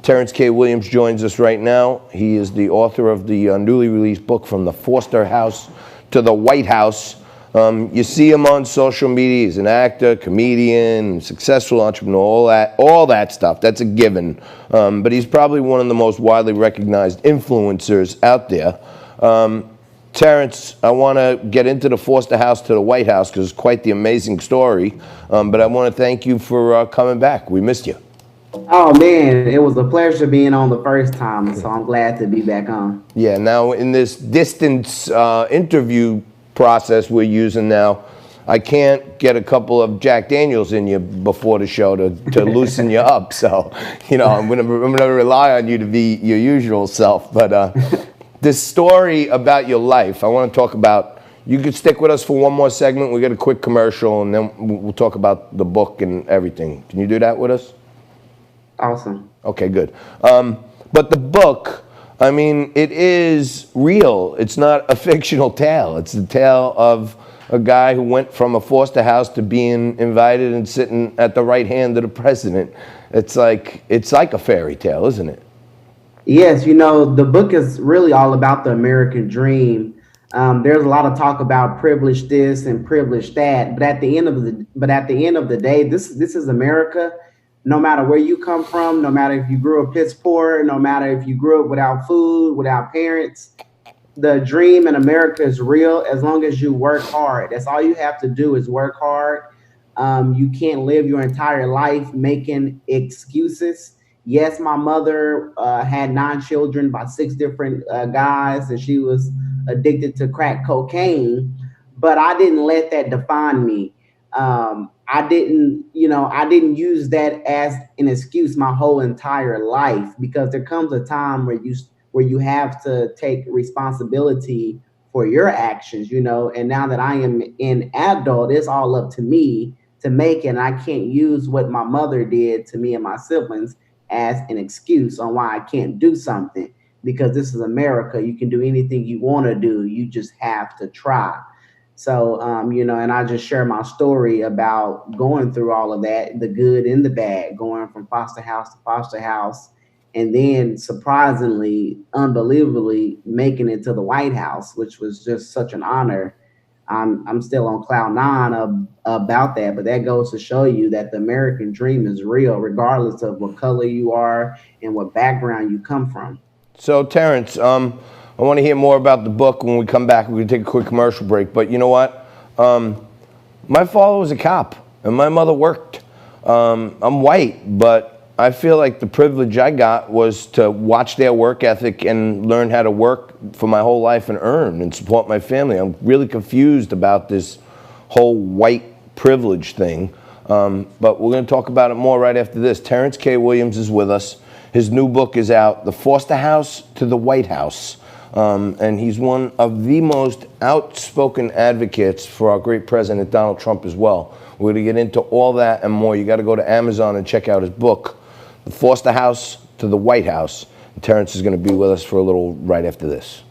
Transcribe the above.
Terrence K. Williams joins us right now. He is the author of the newly released book, From the Foster House to the White House. You see him on social media. He's an actor, comedian, successful entrepreneur, all that stuff. That's a given. But he's probably one of the most widely recognized influencers out there. Terrence, I want to get into the Foster House to the White House because it's quite the amazing story. But I want to thank you for coming back. We missed you. Oh man, it was a pleasure being on the first time, so I'm glad to be back on. Yeah, now in this distance interview process we're using now, I can't get a couple of Jack Daniels in you before the show to loosen you up. So, you know, I'm gonna rely on you to be your usual self. But this story about your life, I want to talk about. You could stick with us for one more segment. We get a quick commercial, and then we'll talk about the book and everything. Can you do that with us? Awesome. Okay, good. But the book, I mean, it is real. It's not a fictional tale. It's the tale of a guy who went from a foster house to being invited and sitting at the right hand of the president. It's like a fairy tale, isn't it? Yes, you know, the book is really all about the American dream. There's a lot of talk about privilege this and privilege that, but at the end of the day, this is America. No matter where you come from, no matter if you grew up piss poor, no matter if you grew up without food, without parents, the dream in America is real as long as you work hard. That's all you have to do is work hard. You can't live your entire life making excuses. Yes, my mother had 9 children by 6 different guys, and she was addicted to crack cocaine, but I didn't let that define me. I didn't use that as an excuse my whole entire life, because there comes a time where you have to take responsibility for your actions, you know. And now that I am an adult, it's all up to me to make it. And I can't use what my mother did to me and my siblings as an excuse on why I can't do something, because this is America. You can do anything you want to do. You just have to try. So, and I just share my story about going through all of that, the good and the bad, going from foster house to foster house, and then surprisingly, unbelievably, making it to the White House, which was just such an honor. I'm still on cloud 9 about that, but that goes to show you that the American dream is real, regardless of what color you are and what background you come from. So, Terrence, I want to hear more about the book when we come back. We're going to take a quick commercial break. But you know what? My father was a cop, and my mother worked. I'm white, but I feel like the privilege I got was to watch their work ethic and learn how to work for my whole life and earn and support my family. I'm really confused about this whole white privilege thing. But we're going to talk about it more right after this. Terrence K. Williams is with us. His new book is out, The Foster House to the White House. And he's one of the most outspoken advocates for our great president, Donald Trump, as well. We're going to get into all that and more. You got to go to Amazon and check out his book, The Foster House to the White House. And Terrence is going to be with us for a little right after this.